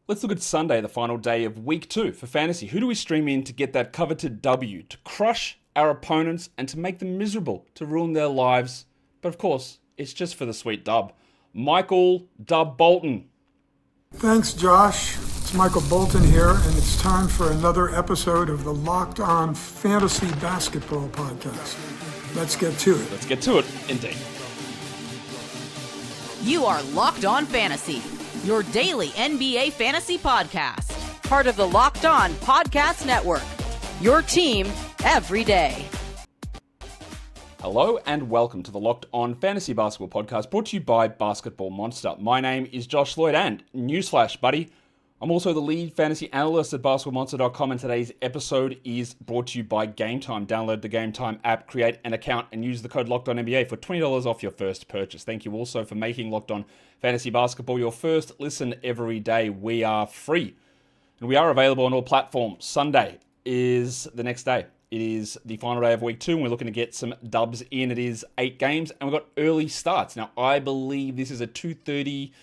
Let's look at Sunday, the final day of week 2 for fantasy. Who do we stream in to get that coveted W, to crush our opponents and to make them miserable, to ruin their lives? But of course, it's just for the sweet dub. Michael Dub Bolton. Thanks, Josh. It's Michael Bolton here, and it's time for another episode of the Locked On Fantasy Basketball Podcast. Let's get to it. Let's get to it, indeed. You are Locked On Fantasy, your daily NBA fantasy podcast. Part of the Locked On Podcast Network, your team every day. Hello and welcome to the Locked On Fantasy Basketball Podcast, brought to you by Basketball Monster. My name is Josh Lloyd, and newsflash, buddy, I'm also the lead fantasy analyst at basketballmonster.com, and today's episode is brought to you by Game Time. Download the Game Time app, create an account, and use the code LOCKEDONNBA for $20 off your first purchase. Thank you also for making Locked On Fantasy Basketball your first listen every day. We are free, and we are available on all platforms. Sunday is the next day. It is the final day of week 2, and we're looking to get some dubs in. It is 8 games, and we've got early starts. Now, I believe this is a 2:30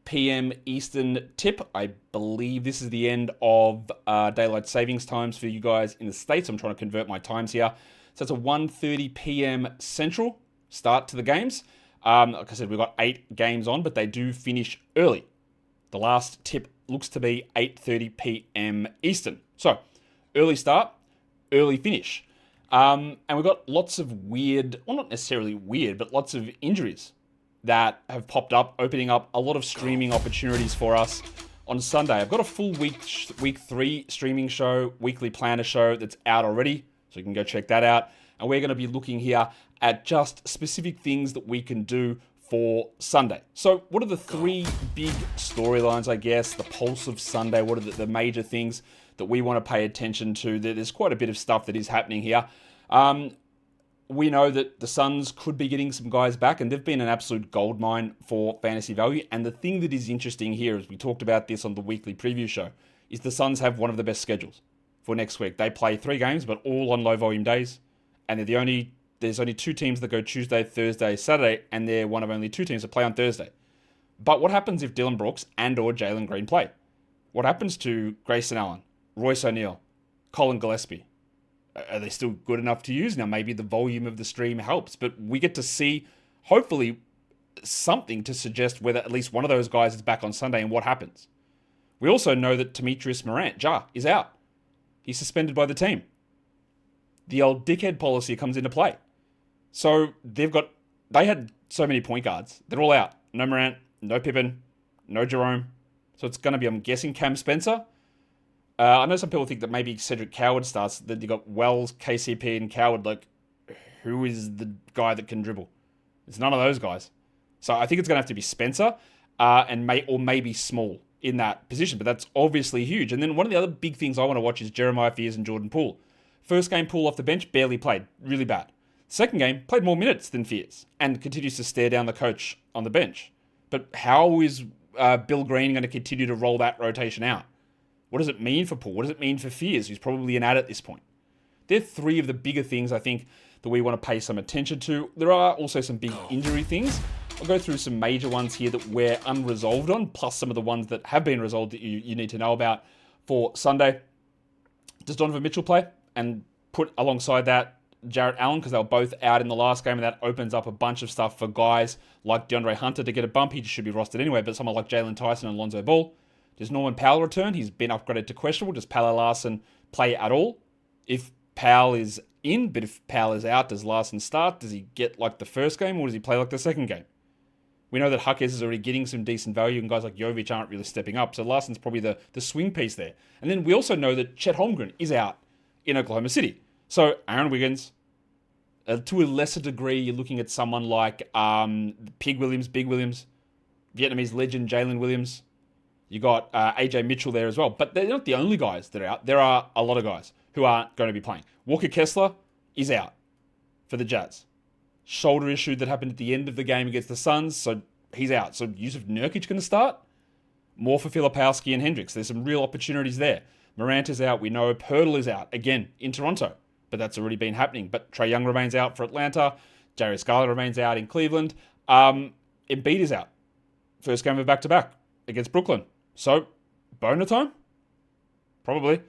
p.m. Eastern tip. I believe this is the end of daylight savings times for you guys in the States. I'm trying to convert my times here. So it's a 1:30 p.m. Central start to the games. Like I said, we've got 8 games on, but they do finish early. The last tip looks to be 8:30 p.m. Eastern. So, early start, early finish. And we've got lots of weird, well, not necessarily weird, but lots of injuries that have popped up, opening up a lot of streaming opportunities for us on Sunday. I've got a full week 3 streaming show, weekly planner show that's out already, so you can go check that out. And we're going to be looking here at just specific things that we can do for Sunday. So what are the 3 big storylines, I guess, the pulse of Sunday? What are the major things that we want to pay attention to? There's quite a bit of stuff that is happening here. We know that the Suns could be getting some guys back, and they've been an absolute goldmine for fantasy value. And the thing that is interesting here, as we talked about this on the weekly preview show, is the Suns have one of the best schedules for next week. They play 3 games, but all on low volume days. And there's only 2 teams that go Tuesday, Thursday, Saturday, and they're one of only 2 teams that play on Thursday. But what happens if Dillon Brooks and or Jalen Green play? What happens to Grayson Allen, Royce O'Neal, Colin Gillespie? Are they still good enough to use? Now, maybe the volume of the stream helps, but we get to see, hopefully, something to suggest whether at least one of those guys is back on Sunday and what happens. We also know that Demetrius Morant, Ja, is out. He's suspended by the team. The old dickhead policy comes into play. So they had so many point guards. They're all out. No Morant, no Pippen, no Jerome. So it's going to be, I'm guessing, Cam Spencer. I know some people think that maybe Cedric Coward starts, that you got Wells, KCP, and Coward. Like, who is the guy that can dribble? It's none of those guys. So I think it's going to have to be Spencer, and maybe Small in that position. But that's obviously huge. And then one of the other big things I want to watch is Jeremiah Fears and Jordan Poole. First game, Poole off the bench, barely played, really bad. Second game, played more minutes than Fears, and continues to stare down the coach on the bench. But how is Bill Green going to continue to roll that rotation out? What does it mean for Poole? What does it mean for Fears, who's probably an ad at this point? They're 3 of the bigger things I think that we want to pay some attention to. There are also some big injury things. I'll go through some major ones here that we're unresolved on, plus some of the ones that have been resolved that you need to know about for Sunday. Does Donovan Mitchell play? And put alongside that Jarrett Allen, because they were both out in the last game, and that opens up a bunch of stuff for guys like DeAndre Hunter to get a bump. He should be rostered anyway, but someone like Jalen Tyson and Lonzo Ball. Does Norman Powell return? He's been upgraded to questionable. Does Pelle Larsson play at all? If Powell is in, but if Powell is out, does Larsson start? Does he get like the first game, or does he play like the second game? We know that Huckes is already getting some decent value, and guys like Jovic aren't really stepping up. So Larsson's probably the swing piece there. And then we also know that Chet Holmgren is out in Oklahoma City. So Aaron Wiggins, to a lesser degree, you're looking at someone like Big Williams, Vietnamese legend Jalen Williams. You got AJ Mitchell there as well. But they're not the only guys that are out. There are a lot of guys who aren't going to be playing. Walker Kessler is out for the Jazz. Shoulder issue that happened at the end of the game against the Suns, so he's out. So Jusuf Nurkic going to start? More for Filipowski and Hendricks. There's some real opportunities there. Morant is out. We know Poole is out, again, in Toronto. But that's already been happening. But Trae Young remains out for Atlanta. Darius Garland remains out in Cleveland. Embiid is out. First game of back-to-back against Brooklyn. So Bona time? Probably.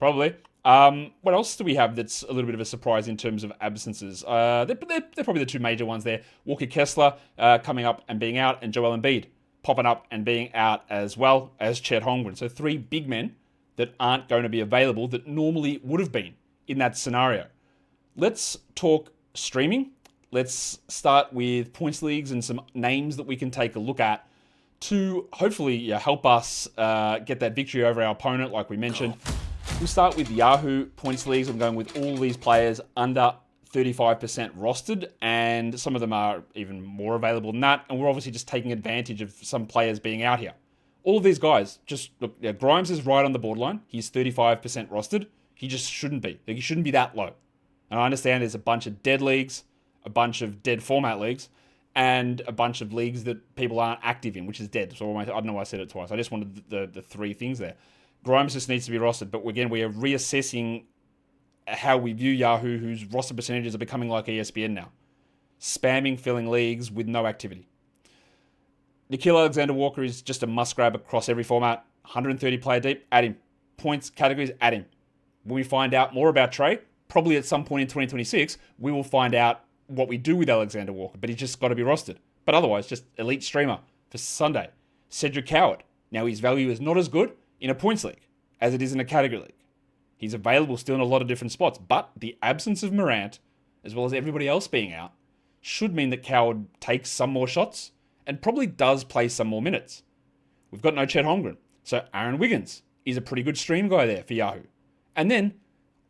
What else do we have that's a little bit of a surprise in terms of absences? They're probably the two major ones there. Walker Kessler coming up and being out, and Joel Embiid popping up and being out, as well as Chet Holmgren. So 3 big men that aren't going to be available that normally would have been in that scenario. Let's talk streaming. Let's start with points leagues and some names that we can take a look at to hopefully help us get that victory over our opponent, like we mentioned. We'll start with Yahoo points leagues. I'm going with all these players under 35% rostered, and some of them are even more available than that. And we're obviously just taking advantage of some players being out here. All of these guys, just look, Grimes is right on the borderline. He's 35% rostered. He just shouldn't be. He shouldn't be that low. And I understand there's a bunch of dead leagues, a bunch of dead format leagues, and a bunch of leagues that people aren't active in, which is dead. So I don't know why I said it twice. I just wanted the 3 things there. Grimes just needs to be rostered. But again, we are reassessing how we view Yahoo, whose roster percentages are becoming like ESPN now. Spamming, filling leagues with no activity. Nickeil Alexander-Walker is just a must-grab across every format. 130 player deep, add him. Points, categories, add him. When we find out more about Trey, probably at some point in 2026, we will find out what we do with Alexander-Walker, but he's just got to be rostered. But otherwise, just elite streamer for Sunday. Cedric Coward. Now, his value is not as good in a points league as it is in a category league. He's available still in a lot of different spots, but the absence of Morant, as well as everybody else being out, should mean that Coward takes some more shots and probably does play some more minutes. We've got no Chet Holmgren, so Aaron Wiggins is a pretty good stream guy there for Yahoo. And then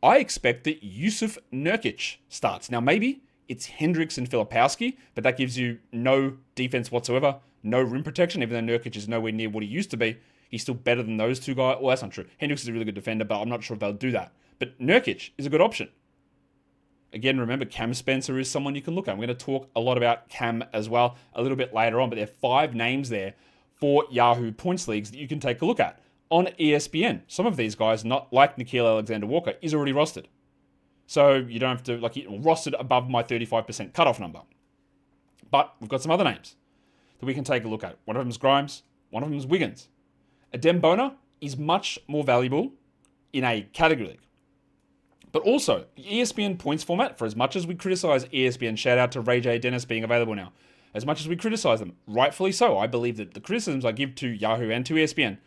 I expect that Jusuf Nurkic starts. Now, maybe it's Hendricks and Filipowski, but that gives you no defense whatsoever, no rim protection, even though Nurkic is nowhere near what he used to be. He's still better than those two guys. Well, that's not true. Hendricks is a really good defender, but I'm not sure if they'll do that. But Nurkic is a good option. Again, remember, Cam Spencer is someone you can look at. I'm going to talk a lot about Cam as well a little bit later on, but there are 5 names there for Yahoo points leagues that you can take a look at. On ESPN, some of these guys, not like Nickeil Alexander-Walker, is already rostered. So you don't have to, rostered above my 35% cutoff number. But we've got some other names that we can take a look at. One of them is Grimes. One of them is Wiggins. Adem Bona is much more valuable in a category league. But also, the ESPN points format, for as much as we criticize ESPN, shout out to Ray J. Dennis being available now, as much as we criticize them, rightfully so, I believe that the criticisms I give to Yahoo and to ESPN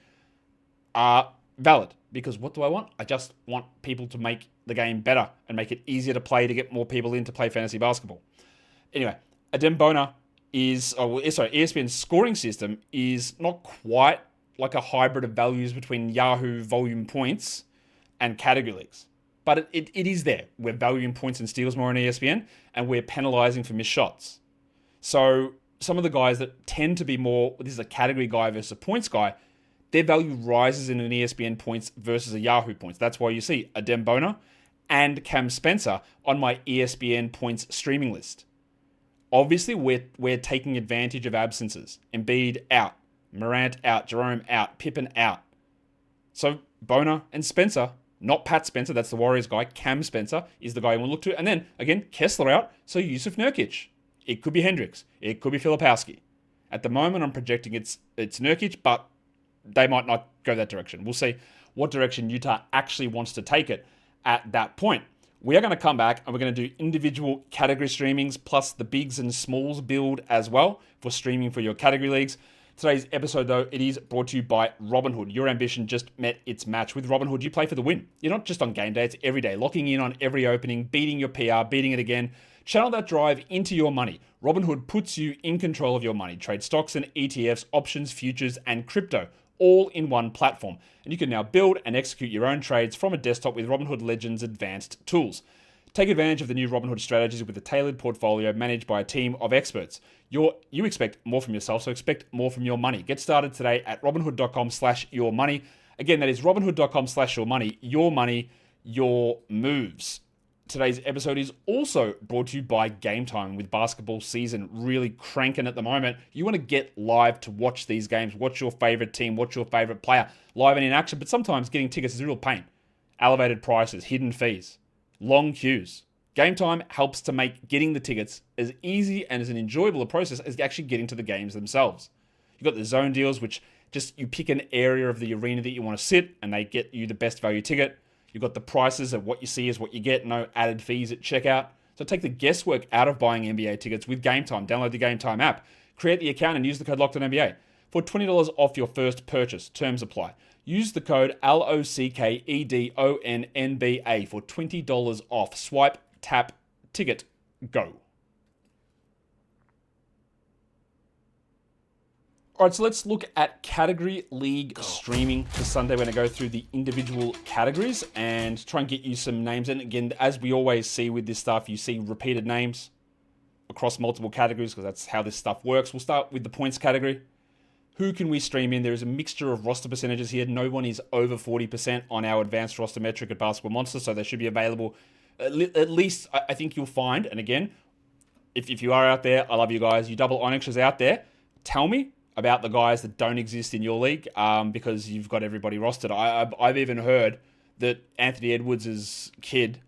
are valid. Because what do I want? I just want people to make the game better and make it easier to play, to get more people in to play fantasy basketball. Anyway, Adem Bona ESPN's scoring system is not quite like a hybrid of values between Yahoo volume points and category leagues. But it is there. We're valuing points and steals more on ESPN, and we're penalizing for missed shots. So some of the guys that tend to be more, this is a category guy versus a points guy, their value rises in an ESPN points versus a Yahoo points. That's why you see Adem Bona and Cam Spencer on my ESPN points streaming list. Obviously, we're taking advantage of absences. Embiid out, Morant out, Jerome out, Pippen out. So Bona and Spencer, not Pat Spencer, that's the Warriors guy, Cam Spencer is the guy you want to look to. And then, again, Kessler out, so Jusuf Nurkic. It could be Hendricks. It could be Filipowski. At the moment, I'm projecting it's Nurkic, but they might not go that direction. We'll see what direction Utah actually wants to take it at that point. We are going to come back and we're going to do individual category streamings plus the bigs and smalls build as well for streaming for your category leagues. Today's episode, though, it is brought to you by Robinhood. Your ambition just met its match. With Robinhood, you play for the win. You're not just on game day, it's every day. Locking in on every opening, beating your PR, beating it again. Channel that drive into your money. Robinhood puts you in control of your money. Trade stocks and ETFs, options, futures, and crypto, all in one platform. And you can now build and execute your own trades from a desktop with Robinhood Legends advanced tools. Take advantage of the new Robinhood strategies with a tailored portfolio managed by a team of experts. You expect more from yourself, so expect more from your money. Get started today at robinhood.com/yourmoney. Again, that is robinhood.com/yourmoney. Your money, your moves. Today's episode is also brought to you by Game Time. With basketball season really cranking at the moment, you want to get live to watch these games, watch your favorite team, watch your favorite player live and in action, but sometimes getting tickets is a real pain. Elevated prices, hidden fees, long queues. Game Time helps to make getting the tickets as easy and as an enjoyable a process as actually getting to the games themselves. You've got the zone deals, which Just you pick an area of the arena that you want to sit, and they get you the best value ticket. You've got the prices of what you see is what you get, no added fees at checkout. So take the guesswork out of buying NBA tickets with Game Time. Download the Game Time app, create the account, and use the code LOCKEDONNBA for $20 off your first purchase. Terms apply. Use the code LOCKEDONNBA for $20 off. Swipe, tap, ticket, go. All right, so let's look at category league streaming for Sunday. We're going to go through the individual categories and try and get you some names. And again, as we always see with this stuff, you see repeated names across multiple categories because that's how this stuff works. We'll start with the points category. Who can we stream in? There is a mixture of roster percentages here. No one is over 40% on our advanced roster metric at Basketball Monster, so they should be available. At least, I think you'll find, and again, if you are out there, I love you guys. You double Onyxers out there, tell me about the guys that don't exist in your league because you've got everybody rostered. I've even heard that Anthony Edwards' kid,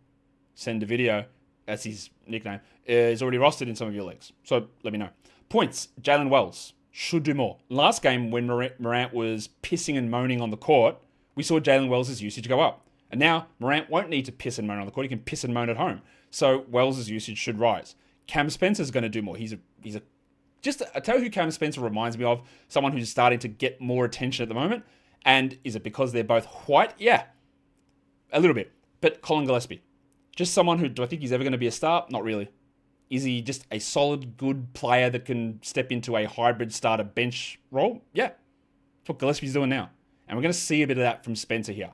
send a video, that's his nickname, is already rostered in some of your leagues. So let me know. Points, Jalen Wells should do more. Last game when Morant was pissing and moaning on the court, we saw Jalen Wells' usage go up. And now Morant won't need to piss and moan on the court. He can piss and moan at home. So Wells' usage should rise. Cam Spencer's going to do more. I tell you who Cam Spencer reminds me of, someone who's starting to get more attention at the moment. And is it because they're both white? Yeah, a little bit. But Colin Gillespie, just someone who, do I think he's ever going to be a star? Not really. Is he just a solid, good player that can step into a hybrid starter bench role? Yeah, that's what Gillespie's doing now. And we're going to see a bit of that from Spencer here.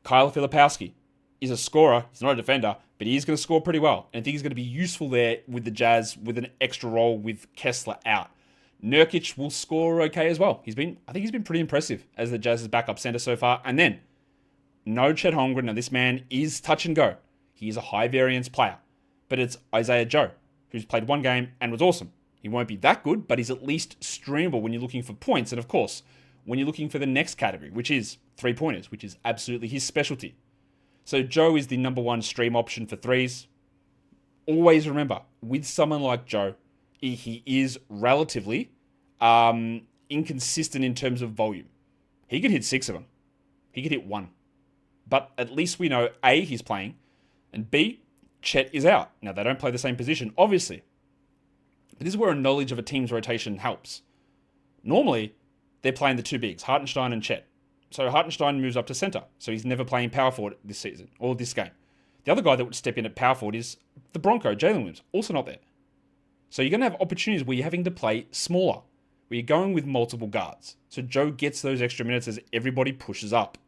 Kyle Filipowski is a scorer. He's not a defender, but he is going to score pretty well. And I think he's going to be useful there with the Jazz with an extra role with Kessler out. Nurkic will score okay as well. I think he's been pretty impressive as the Jazz's backup center so far. And then, no Chet Holmgren. Now, this man is touch and go. He is a high variance player. But it's Isaiah Joe, who's played one game and was awesome. He won't be that good, but he's at least streamable when you're looking for points. And of course, when you're looking for the next category, which is three-pointers, which is absolutely his specialty. So Joe is the number one stream option for threes. Always remember, with someone like Joe, he is relatively inconsistent in terms of volume. He could hit 6 of them. He could hit 1. But at least we know, A, he's playing, and B, Chet is out. Now, they don't play the same position, obviously. But this is where a knowledge of a team's rotation helps. Normally, they're playing the two bigs, Hartenstein and Chet. So Hartenstein moves up to center. So he's never playing power forward this season or this game. The other guy that would step in at power forward is the Bronco, Jalen Williams, also not there. So you're going to have opportunities where you're having to play smaller, where you're going with multiple guards. So Joe gets those extra minutes as everybody pushes up.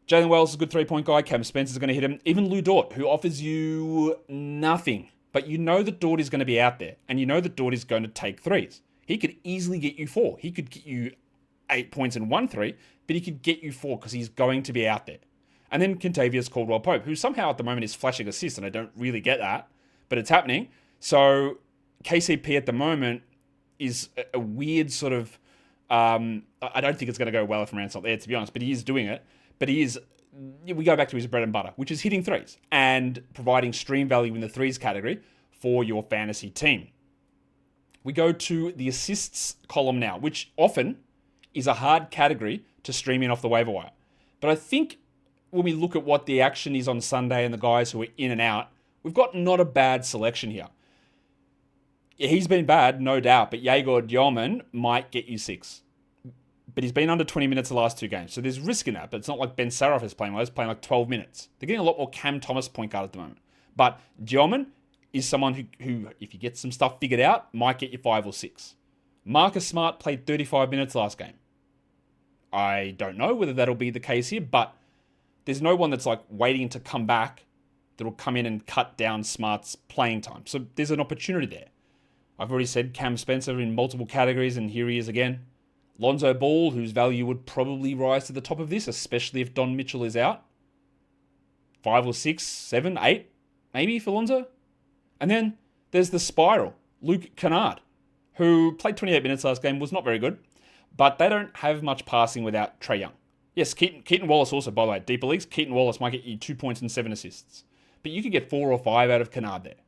Jalen Wells is a good three-point guy. Cam Spencer's going to hit him. Even Lou Dort, who offers you nothing. But you know that Dort is going to be out there. And you know that Dort is going to take threes. He could easily get you 4. He could get you 8 points in 1 3, but he could get you 4 because he's going to be out there. And then Kentavious Caldwell-Pope, who somehow at the moment is flashing assists, and I don't really get that, but it's happening. So KCP at the moment is a weird sort of, I don't think it's going to go well if Morant's not there, to be honest, but he is doing it. But we go back to his bread and butter, which is hitting threes and providing stream value in the threes category for your fantasy team. We go to the assists column now, which often is a hard category to stream in off the waiver wire. But I think when we look at what the action is on Sunday and the guys who are in and out, we've got not a bad selection here. Yeah, he's been bad, no doubt, but Jaeger Dielman might get you 6. But he's been under 20 minutes the last 2 games. So there's risk in that, but it's not like Ben Saroff is playing well. He's playing like 12 minutes. They're getting a lot more Cam Thomas point guard at the moment. But Dielman is someone who, if you get some stuff figured out, might get you 5 or 6. Marcus Smart played 35 minutes last game. I don't know whether that'll be the case here, but there's no one that's like waiting to come back that'll come in and cut down Smart's playing time. So there's an opportunity there. I've already said Cam Spencer in multiple categories, and here he is again. Lonzo Ball, whose value would probably rise to the top of this, especially if Don Mitchell is out. 5 or 6, 7, 8, maybe for Lonzo. And then there's the spiral, Luke Kennard, who played 28 minutes last game, was not very good, but they don't have much passing without Trae Young. Yes, Keaton Wallace also, by the way, deeper leagues, Keaton Wallace might get you 2 points and 7 assists. But you could get 4 or 5 out of Kennard there,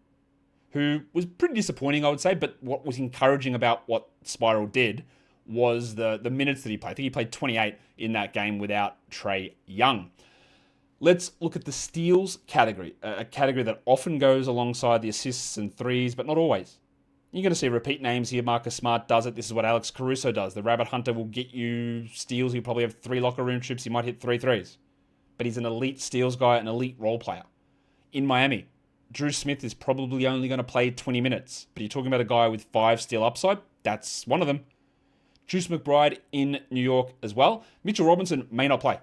who was pretty disappointing, I would say, but what was encouraging about what Spiral did was the minutes that he played. I think he played 28 in that game without Trae Young. Let's look at the steals category, a category that often goes alongside the assists and threes, but not always. You're going to see repeat names here. Marcus Smart does it. This is what Alex Caruso does. The Rabbit Hunter will get you steals. He'll probably have 3 locker room trips. He might hit 3 threes. But he's an elite steals guy, an elite role player. In Miami, Drew Smith is probably only going to play 20 minutes. But you're talking about a guy with 5 steal upside. That's one of them. Juice McBride in New York as well. Mitchell Robinson may not play.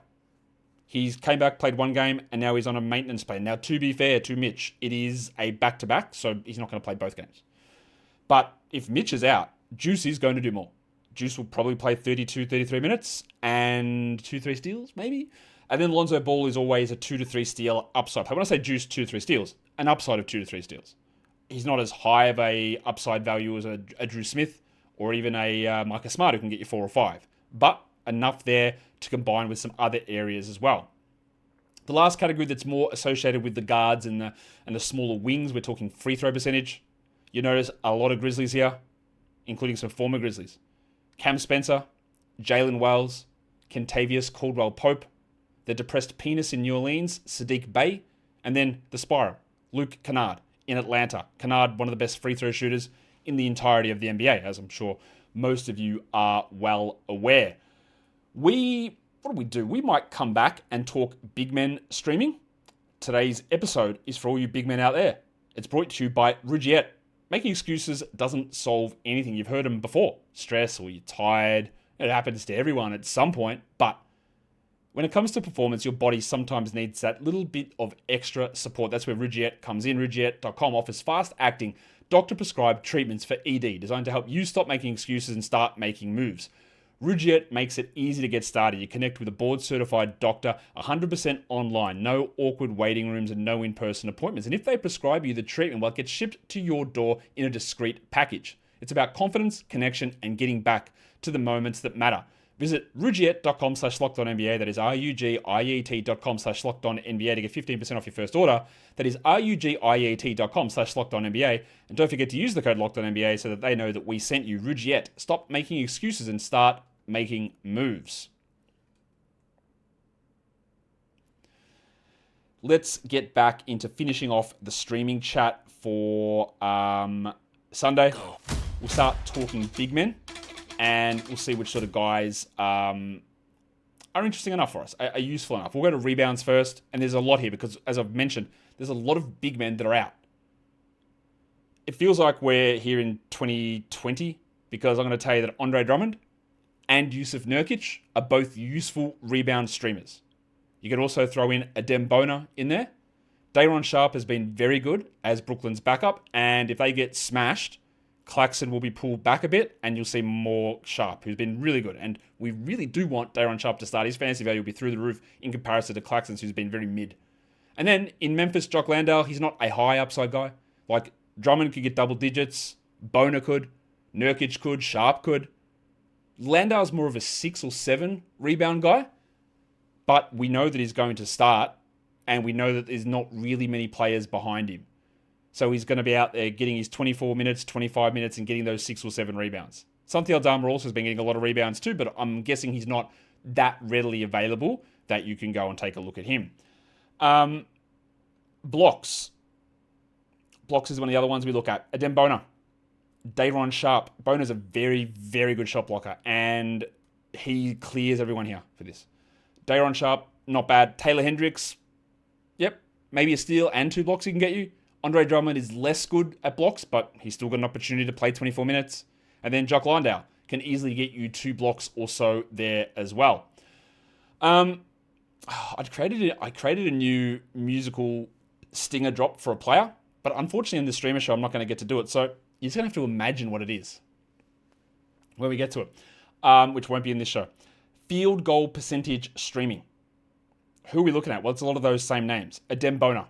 He's came back, played 1 game, and now he's on a maintenance play. Now, to be fair to Mitch, it is a back-to-back, so he's not going to play both games. But if Mitch is out, Juice is going to do more. Juice will probably play 32, 33 minutes and 2-3 steals, maybe. And then Lonzo Ball is always a 2 to 3 steal upside. When I say Juice 2 to 3 steals, an upside of 2 to 3 steals. He's not as high of a upside value as a Drew Smith or even a Marcus Smart who can get you 4 or 5. But enough there to combine with some other areas as well. The last category that's more associated with the guards and the smaller wings, we're talking free throw percentage. You notice a lot of Grizzlies here, including some former Grizzlies. Cam Spencer, Jalen Wells, Kentavious Caldwell-Pope, the depressed penis in New Orleans, Sadiq Bey, and then the spiral, Luke Kennard in Atlanta. Kennard, one of the best free throw shooters in the entirety of the NBA, as I'm sure most of you are well aware. What do? We might come back and talk big men streaming. Today's episode is for all you big men out there. It's brought to you by Rugiet. Making excuses doesn't solve anything. You've heard them before. Stress or you're tired. It happens to everyone at some point. But when it comes to performance, your body sometimes needs that little bit of extra support. That's where Rugiet comes in. Rugiet.com offers fast-acting, doctor-prescribed treatments for ED designed to help you stop making excuses and start making moves. Rugiet makes it easy to get started. You connect with a board-certified doctor 100% online. No awkward waiting rooms and no in-person appointments. And if they prescribe you the treatment, well, it gets shipped to your door in a discreet package. It's about confidence, connection, and getting back to the moments that matter. Visit rugiet.com/lockedonnba. That is rugiet.com/lockedonnba to get 15% off your first order. That is rugiet.com/lockedonnba. And don't forget to use the code LOCKEDONNBA so that they know that we sent you. Rugiet. Stop making excuses and start making moves. Let's get back into finishing off the streaming chat for Sunday. We'll start talking big men. And we'll see which sort of guys are interesting enough for us, are useful enough. We'll go to rebounds first, and there's a lot here because, as I've mentioned, there's a lot of big men that are out. It feels like we're here in 2020 because I'm going to tell you that Andre Drummond and Jusuf Nurkic are both useful rebound streamers. You can also throw in Adem Bona in there. Day'Ron Sharpe has been very good as Brooklyn's backup, and if they get smashed, Claxton will be pulled back a bit, and you'll see more Sharpe, who's been really good. And we really do want Day'Ron Sharpe to start. His fantasy value will be through the roof in comparison to Claxton's, who's been very mid. And then in Memphis, Jock Landale, he's not a high upside guy. Like Drummond could get double digits, Bona could, Nurkic could, Sharpe could. Landale's more of a 6 or 7 rebound guy, but we know that he's going to start, and we know that there's not really many players behind him. So he's going to be out there getting his 24 minutes, 25 minutes, and getting those 6 or 7 rebounds. Santi Aldama also has been getting a lot of rebounds too, but I'm guessing he's not that readily available that you can go and take a look at him. Blocks. Blocks is one of the other ones we look at. Adem Bona. Day'Ron Sharpe. Bona's a very, very good shot blocker, and he clears everyone here for this. Day'Ron Sharpe, not bad. Taylor Hendricks, yep, maybe a steal and 2 blocks he can get you. Andre Drummond is less good at blocks, but he's still got an opportunity to play 24 minutes. And then Jock Landale can easily get you 2 blocks or so there as well. I created a new musical stinger drop for a player, but unfortunately in the streamer show I'm not going to get to do it. So you're just going to have to imagine what it is when we get to it, which won't be in this show. Field goal percentage streaming. Who are we looking at? Well, it's a lot of those same names. Adem Bona.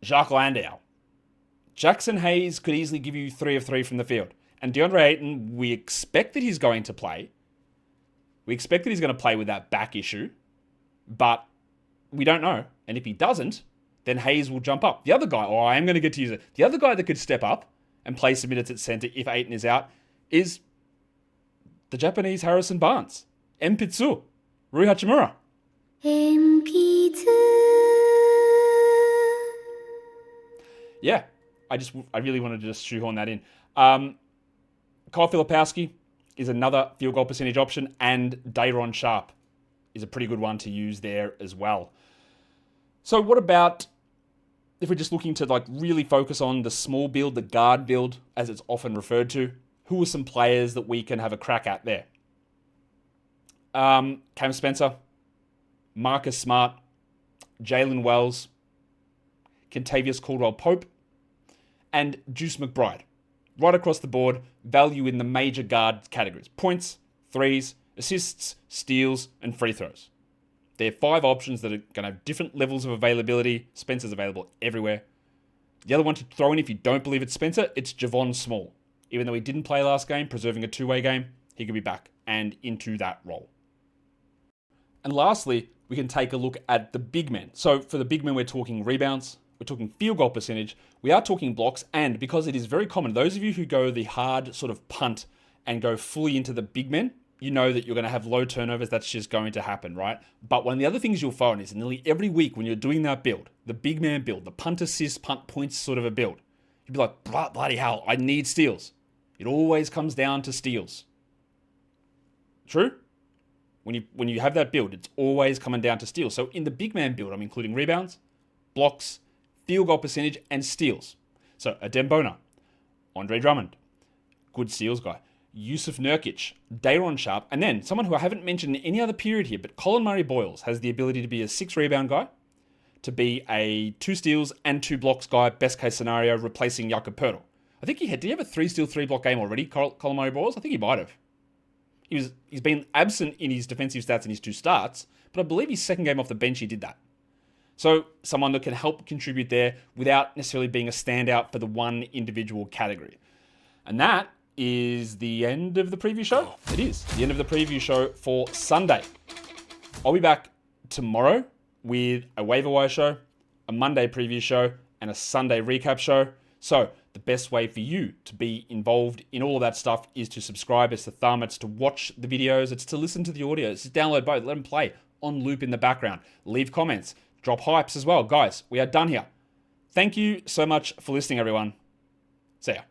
Jacques Landale. Jackson Hayes could easily give you 3 of 3 from the field. And DeAndre Ayton, we expect that he's going to play. We expect that he's going to play with that back issue. But we don't know. And if he doesn't, then Hayes will jump up. The other guy, I am going to get to use it. The other guy that could step up and play some minutes at center if Ayton is out is the Japanese Harrison Barnes, Empitsu, Rui Hachimura. Yeah, I really wanted to just shoehorn that in. Kyle Filipowski is another field goal percentage option, and Day'Ron Sharpe is a pretty good one to use there as well. So what about if we're just looking to really focus on the small build, the guard build, as it's often referred to? Who are some players that we can have a crack at there? Cam Spencer, Marcus Smart, Jalen Wells, Kentavious Caldwell-Pope, and Juice McBride. Right across the board, value in the major guard categories: points, threes, assists, steals, and free throws. They're 5 options that are going to have different levels of availability. Spencer's available everywhere. The other one to throw in, if you don't believe it's Spencer, it's Javon Small. Even though he didn't play last game, preserving a 2-way game, he could be back and into that role. And lastly, we can take a look at the big men. So for the big men, we're talking rebounds, we're talking field goal percentage, we are talking blocks, and because it is very common, those of you who go the hard sort of punt and go fully into the big men, you know that you're going to have low turnovers. That's just going to happen, right? But one of the other things you'll find is nearly every week when you're doing that build, the big man build, the punt assist, punt points sort of a build, you'll be like, bloody hell, I need steals. It always comes down to steals. True? When you have that build, it's always coming down to steals. So in the big man build, I'm including rebounds, blocks, field goal percentage, and steals. So Adem Bona, Andre Drummond, good steals guy, Jusuf Nurkic, Day'Ron Sharpe, and then someone who I haven't mentioned in any other period here, but Colin Murray-Boyles has the ability to be a 6 rebound guy, to be a 2 steals and 2 blocks guy, best case scenario, replacing Jakob Poeltl. I think did he have a 3 steal, 3 block game already, Colin Murray-Boyles? I think he might have. He's been absent in his defensive stats in his 2 starts, but I believe his second game off the bench he did that. So someone that can help contribute there without necessarily being a standout for the one individual category. And that is the end of the preview show. It is the end of the preview show for Sunday. I'll be back tomorrow with a waiver wire show, a Monday preview show, and a Sunday recap show. So the best way for you to be involved in all of that stuff is to subscribe. It's to thumb. It's to watch the videos. It's to listen to the audio. It's to download both. Let them play on loop in the background. Leave comments. Drop hypes as well. Guys, we are done here. Thank you so much for listening, everyone. See ya.